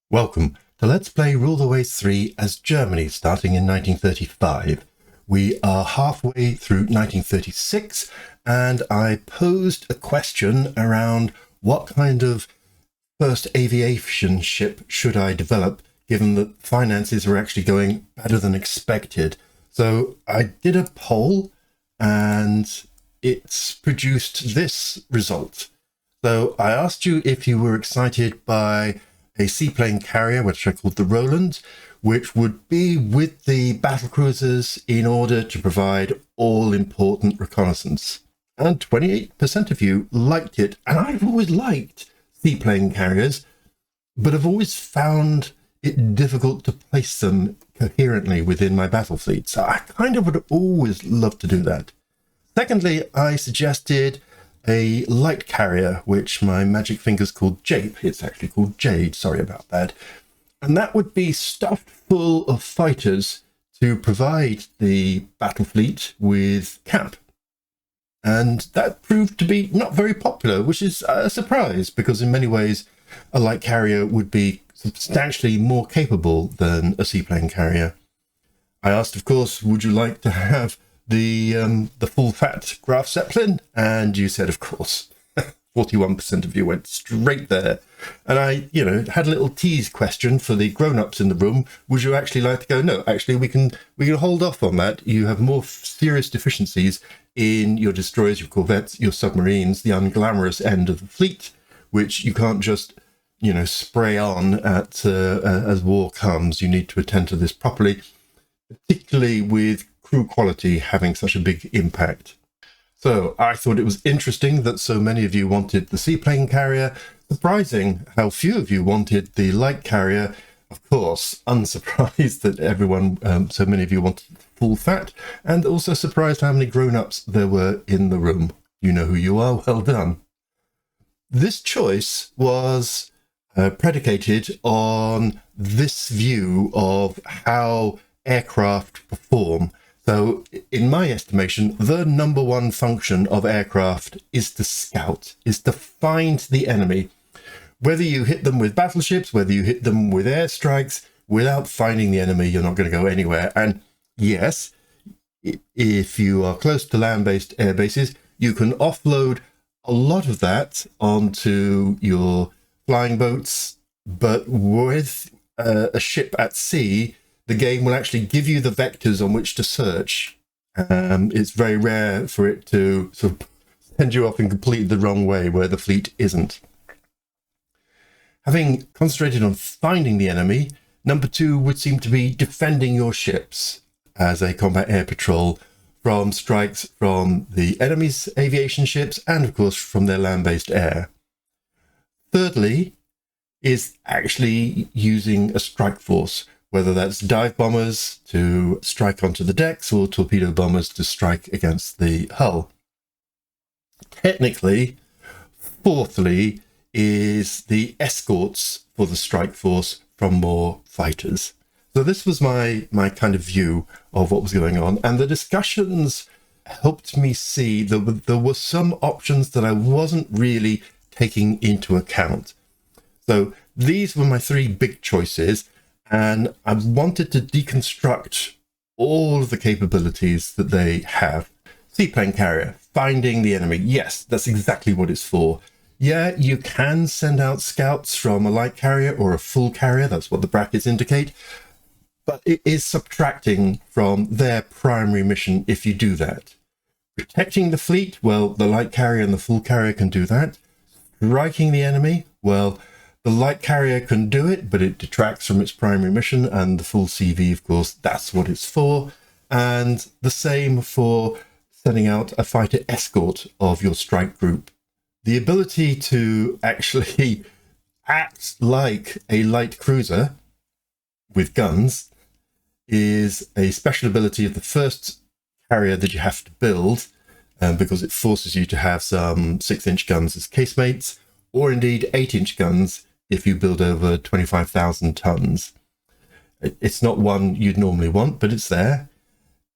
Welcome to Let's Play Rule the Waves 3 as Germany, starting in 1935. We are halfway through 1936, and I posed a question around what kind of first aviation ship should I develop, given that finances were actually going better than expected. So I did a poll, and it's produced this result. So I asked you if you were excited by a seaplane carrier, which I called the Roland, which would be with the battlecruisers in order to provide all-important reconnaissance. And 28% of you liked it. And I've always liked seaplane carriers, but I've always found it difficult to place them coherently within my battle fleet. So I kind of would always love to do that. Secondly, I suggested a light carrier, which my magic fingers called Jape. It's actually called Jade, sorry about that. And that would be stuffed full of fighters to provide the battle fleet with camp. And that proved to be not very popular, which is a surprise, because in many ways a light carrier would be substantially more capable than a seaplane carrier. I asked, of course, would you like to have the full fat Graf Zeppelin? And you said, of course. 41% of you went straight there. And I, had a little tease question for the grown-ups in the room. Would you actually like to go? No, actually, we can hold off on that. You have more serious deficiencies in your destroyers, your corvettes, your submarines, the unglamorous end of the fleet, which you can't just, spray on at as war comes. You need to attend to this properly, particularly with crew quality having such a big impact. So I thought it was interesting that so many of you wanted the seaplane carrier. Surprising how few of you wanted the light carrier. Of course, unsurprised that so many of you wanted full fat, and also surprised how many grown-ups there were in the room. You know who you are, well done. This choice was predicated on this view of how aircraft perform. So, in my estimation, the number one function of aircraft is to scout, is to find the enemy. Whether you hit them with battleships, whether you hit them with airstrikes, without finding the enemy, you're not going to go anywhere. And yes, if you are close to land-based air bases, you can offload a lot of that onto your flying boats, but with a ship at sea, the game will actually give you the vectors on which to search. It's very rare for it to sort of send you off in completely the wrong way where the fleet isn't. Having concentrated on finding the enemy, number two would seem to be defending your ships as a combat air patrol from strikes from the enemy's aviation ships and, of course, from their land-based air. Thirdly is actually using a strike force, whether that's dive bombers to strike onto the decks or torpedo bombers to strike against the hull. Technically, fourthly, is the escorts for the strike force from more fighters. So this was my kind of view of what was going on, and the discussions helped me see that there were some options that I wasn't really taking into account. So these were my three big choices, and I wanted to deconstruct all of the capabilities that they have. Seaplane carrier, finding the enemy. Yes, that's exactly what it's for. Yeah, you can send out scouts from a light carrier or a full carrier. That's what the brackets indicate. But it is subtracting from their primary mission if you do that. Protecting the fleet, well, the light carrier and the full carrier can do that. Striking the enemy, well, the light carrier can do it, but it detracts from its primary mission, and the full CV, of course, that's what it's for. And the same for sending out a fighter escort of your strike group. The ability to actually act like a light cruiser with guns is a special ability of the first carrier that you have to build, because it forces you to have some 6-inch guns as casemates, or indeed 8-inch guns if you build over 25,000 tons. It's not one you'd normally want, but it's there.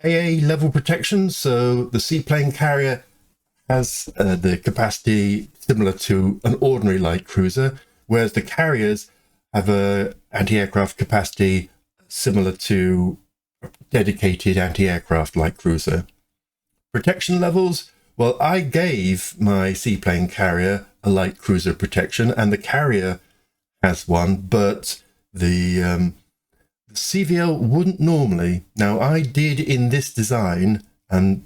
AA level protection, so the seaplane carrier has the capacity similar to an ordinary light cruiser, whereas the carriers have a anti-aircraft capacity similar to dedicated anti-aircraft light cruiser. Protection levels, well, I gave my seaplane carrier a light cruiser protection, and the carrier has one, but the CVL wouldn't normally. Now, I did in this design, and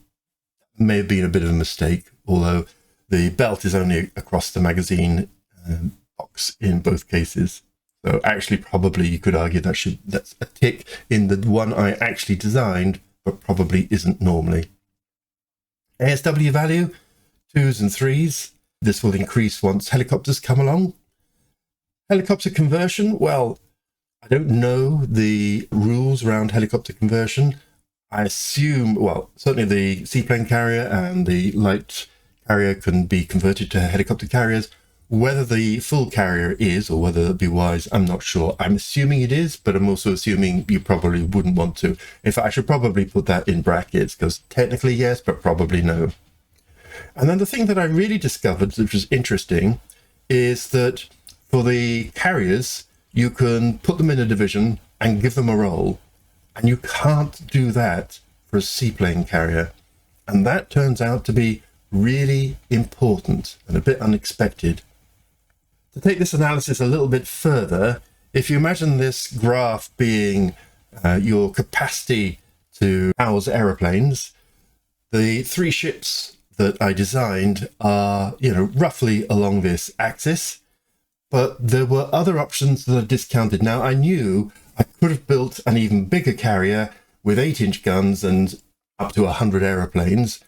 may have been a bit of a mistake, although the belt is only across the magazine box in both cases. So actually, probably you could argue that's a tick in the one I actually designed, but probably isn't normally. ASW value, 2s and 3s. This will increase once helicopters come along. Helicopter conversion, well, I don't know the rules around helicopter conversion. I assume, well, certainly the seaplane carrier and the light carrier can be converted to helicopter carriers. Whether the full carrier is, or whether it'd be wise, I'm not sure. I'm assuming it is, but I'm also assuming you probably wouldn't want to. In fact, I should probably put that in brackets, because technically yes, but probably no. And then the thing that I really discovered, which was interesting, is that for the carriers, you can put them in a division and give them a role. And you can't do that for a seaplane carrier. And that turns out to be really important and a bit unexpected. To take this analysis a little bit further, if you imagine this graph being your capacity to house aeroplanes, the 3 ships that I designed are, roughly along this axis, but there were other options that I discounted. Now, I knew I could have built an even bigger carrier with 8-inch guns and up to 100 aeroplanes.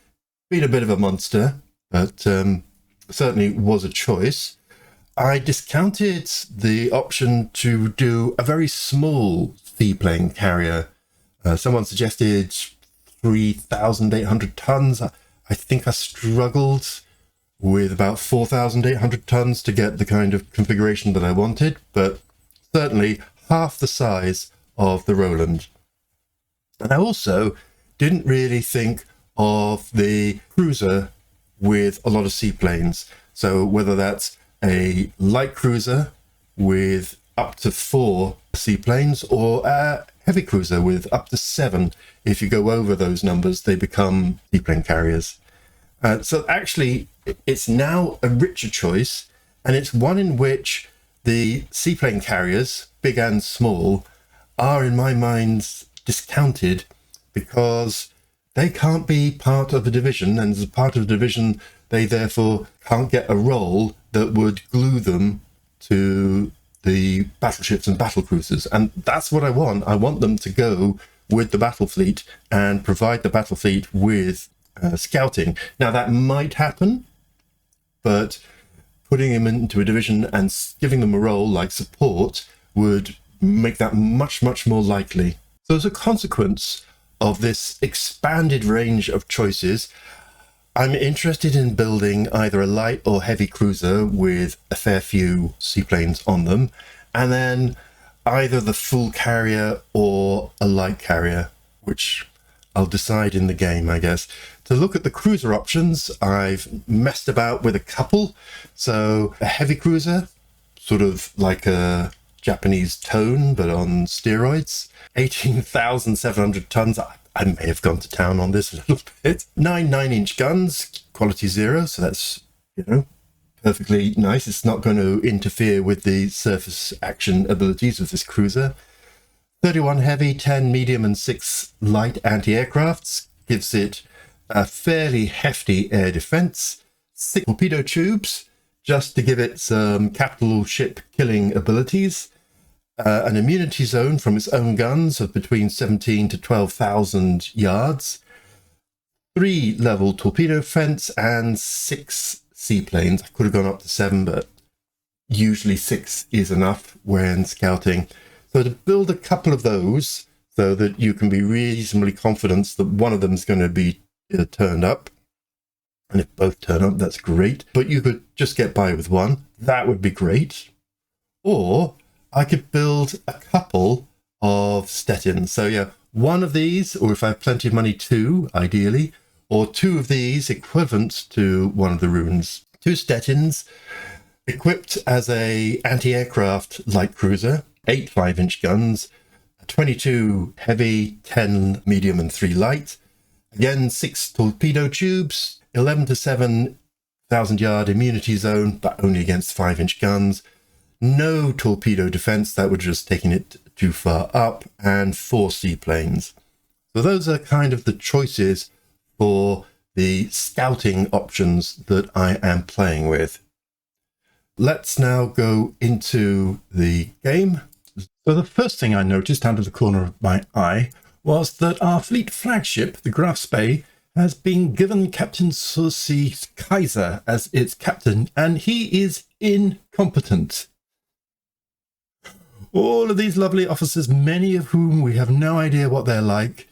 Been a bit of a monster, but certainly was a choice. I discounted the option to do a very small seaplane carrier. Someone suggested 3,800 tons. I think I struggled with about 4,800 tons to get the kind of configuration that I wanted, but certainly half the size of the Roland. And I also didn't really think of the cruiser with a lot of seaplanes. So whether that's a light cruiser with up to 4 seaplanes or a heavy cruiser with up to 7. If you go over those numbers, they become seaplane carriers. So actually, it's now a richer choice, and it's one in which the seaplane carriers, big and small, are in my mind discounted because they can't be part of a division, and as a part of a division, they therefore can't get a role that would glue them to the battleships and battle cruisers. And that's what I want. I want them to go with the battle fleet and provide the battle fleet with scouting. Now, that might happen, but putting them into a division and giving them a role like support would make that much, much more likely. So as a consequence of this expanded range of choices, I'm interested in building either a light or heavy cruiser with a fair few seaplanes on them, and then either the full carrier or a light carrier, which I'll decide in the game, I guess. To look at the cruiser options, I've messed about with a couple. So a heavy cruiser, sort of like a Japanese tone, but on steroids. 18,700 tons. I may have gone to town on this a little bit. 9-inch guns, quality 0, so that's, perfectly nice. It's not going to interfere with the surface action abilities of this cruiser. 31 heavy, 10 medium, and 6 light anti-aircrafts gives it a fairly hefty air defense. 6 torpedo tubes, just to give it some capital ship killing abilities. An immunity zone from its own guns of between 17 to 12,000 yards, 3 level torpedo fence, and 6 seaplanes. I could have gone up to 7, but usually 6 is enough when scouting. So to build a couple of those so that you can be reasonably confident that one of them is going to be turned up, and if both turn up, that's great, but you could just get by with one. That would be great. Or I could build a couple of Stettins. So yeah, one of these, or if I have plenty of money, 2, ideally, or 2 of these equivalent to one of the runes. 2 Stettins equipped as a anti-aircraft light cruiser, 8 5-inch guns, 22 heavy, 10 medium and 3 light. Again, 6 torpedo tubes, 11 to 7,000 yard immunity zone, but only against 5-inch guns. No torpedo defense, that would just taking it too far up, and 4 seaplanes. So those are kind of the choices for the scouting options that I am playing with. Let's now go into the game. So the first thing I noticed out of the corner of my eye was that our fleet flagship, the Graf Spee, has been given Captain Sussi Kaiser as its captain, and he is incompetent. All of these lovely officers, many of whom we have no idea what they're like,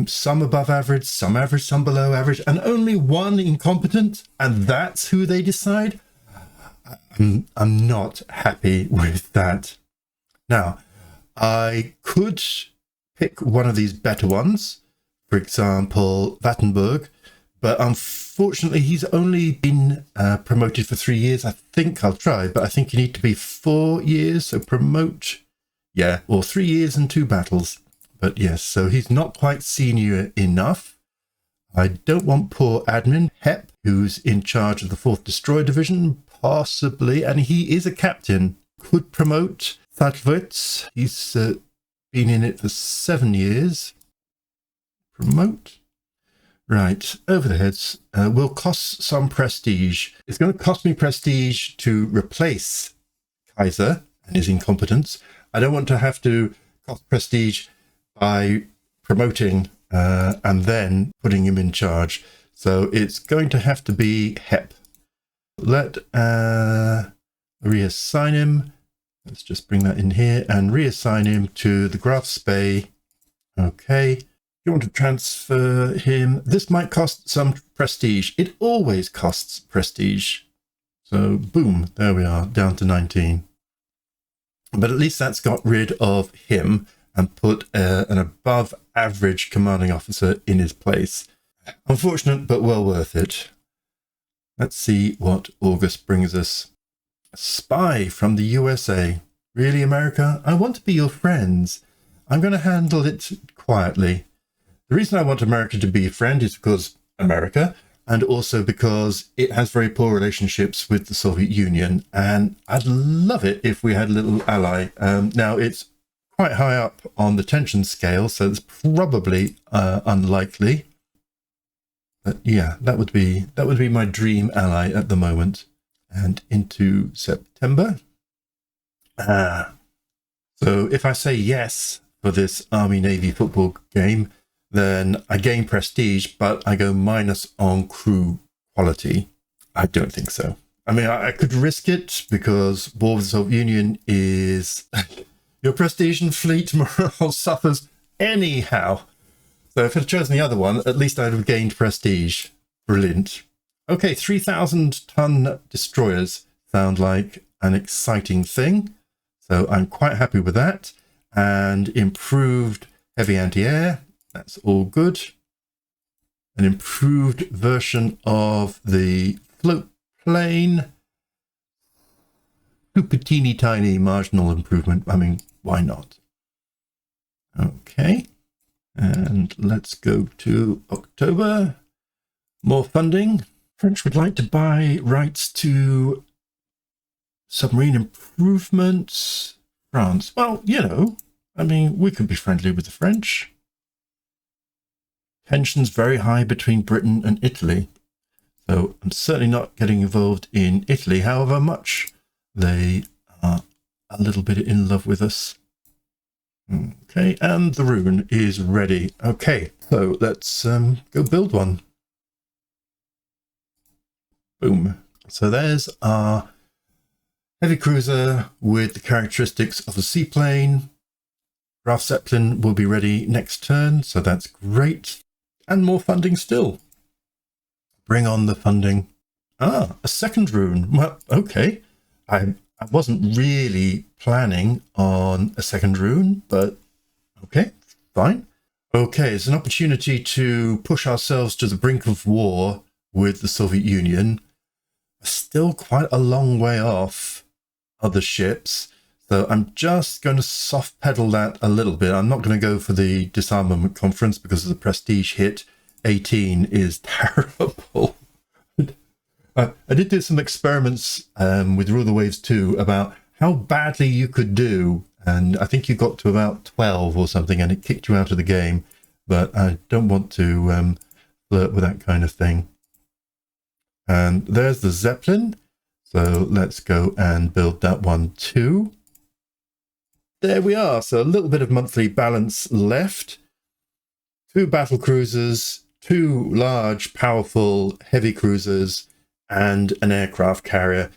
some above average, some below average, and only one incompetent, and that's who they decide? I'm not happy with that. Now, I could pick one of these better ones, for example, Vattenberg, but unfortunately he's only been promoted for 3 years. I think I'll try, but I think you need to be 4 years, so promote, yeah, or 3 years and 2 battles. But yes, so he's not quite senior enough. I don't want poor admin Hep, who's in charge of the 4th Destroyer Division, possibly, and he is a captain. Could promote Thatlwitz. He's been in it for 7 years. Promote. Right, overheads will cost some prestige. It's going to cost me prestige to replace Kaiser and his incompetence. I don't want to have to cost prestige by promoting and then putting him in charge. So it's going to have to be Hep. Let reassign him. Let's just bring that in here and reassign him to the Graf Spee. Okay. You want to transfer him. This might cost some prestige. It always costs prestige. So boom, there we are, down to 19. But at least that's got rid of him and put an above average commanding officer in his place. Unfortunate, but well worth it. Let's see what August brings us. A spy from the USA. Really, America? I want to be your friends. I'm going to handle it quietly. The reason I want America to be a friend is because America, and also because it has very poor relationships with the Soviet Union, and I'd love it if we had a little ally. Now, it's quite high up on the tension scale, so it's probably unlikely. But yeah, that would be my dream ally at the moment. And into September. So if I say yes for this Army-Navy football game, then I gain prestige, but I go minus on crew quality. I don't think so. I mean, I could risk it because War with the Soviet Union is... your prestige and fleet morale suffers anyhow. So if I'd chosen the other one, at least I'd have gained prestige. Brilliant. Okay, 3,000-ton destroyers sound like an exciting thing. So I'm quite happy with that. And improved heavy anti-air. That's all good. An improved version of the float plane. Super teeny tiny marginal improvement. I mean, why not? Okay. And let's go to October. More funding. French would like to buy rights to submarine improvements. France. Well, you know, I mean, we could be friendly with the French. Tensions very high between Britain and Italy. So I'm certainly not getting involved in Italy, however much they are a little bit in love with us. Okay, and the rune is ready. Okay, so let's go build one. Boom. So there's our heavy cruiser with the characteristics of a seaplane. Graf Zeppelin will be ready next turn, so that's great. And more funding still. Bring on the funding. Ah, a second rune. Well, okay. I wasn't really planning on a second rune, but okay, fine. Okay, it's an opportunity to push ourselves to the brink of war with the Soviet Union. Still quite a long way off other ships, So I'm just going to soft pedal that a little bit. I'm not going to go for the disarmament conference because of the prestige hit. 18 is terrible. I did do some experiments with Rule the Waves 2 about how badly you could do. And I think you got to about 12 or something and it kicked you out of the game. But I don't want to flirt with that kind of thing. And there's the Zeppelin. So let's go and build that one too. There we are. So a little bit of monthly balance left. 2 battle cruisers, 2 large, powerful, heavy cruisers, and an aircraft carrier.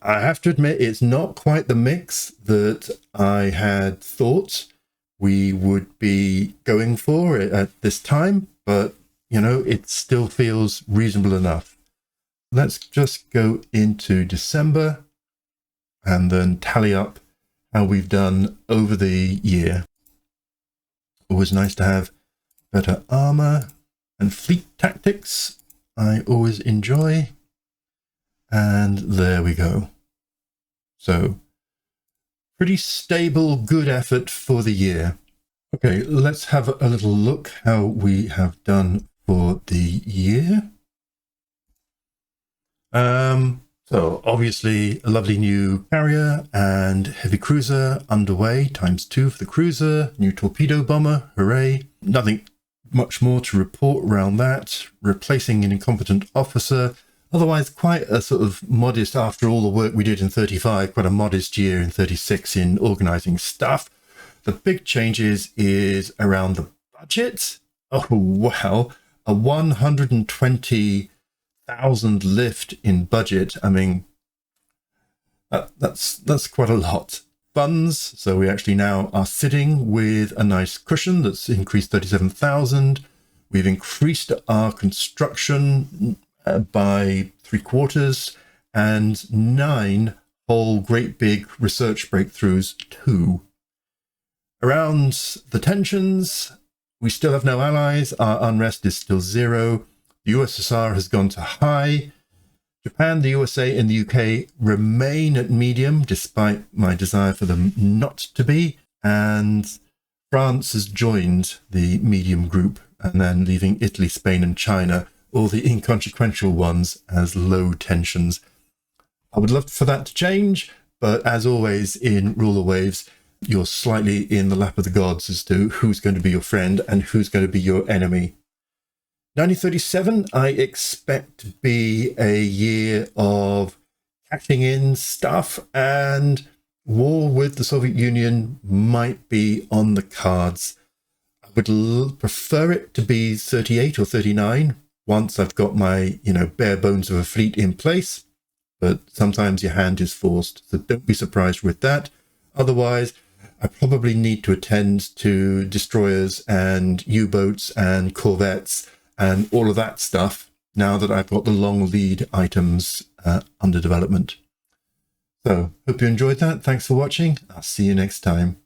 I have to admit, it's not quite the mix that I had thought we would be going for at this time, but, you know, it still feels reasonable enough. Let's just go into December and then tally up how we've done over the year. Always nice to have better armor and fleet tactics. I always enjoy. And there we go. So pretty stable, good effort for the year. Okay, let's have a little look how we have done for the year. So obviously a lovely new carrier and heavy cruiser underway, ×2 for the cruiser, new torpedo bomber, hooray. Nothing much more to report around that, replacing an incompetent officer. Otherwise quite a sort of modest, after all the work we did in 35, quite a modest year in 36 in organising stuff. The big changes is around the budget. Oh wow, a 120,000 lift in budget. I mean, that's quite a lot. Funds, so we actually now are sitting with a nice cushion that's increased 37,000. We've increased our construction by 3/4 and 9 whole great big research breakthroughs too. Around the tensions, we still have no allies. Our unrest is still 0. The USSR has gone to high. Japan, the USA, and the UK remain at medium, despite my desire for them not to be. And France has joined the medium group, and then leaving Italy, Spain, and China, all the inconsequential ones, as low tensions. I would love for that to change, but as always in Rule the Waves, you're slightly in the lap of the gods as to who's going to be your friend and who's going to be your enemy. 1937, I expect to be a year of cashing in stuff, and war with the Soviet Union might be on the cards. I would prefer it to be 38 or 39 once I've got my, bare bones of a fleet in place, but sometimes your hand is forced, so don't be surprised with that. Otherwise, I probably need to attend to destroyers and U-boats and corvettes and all of that stuff now that I've got the long lead items under development. So, hope you enjoyed that. Thanks for watching. I'll see you next time.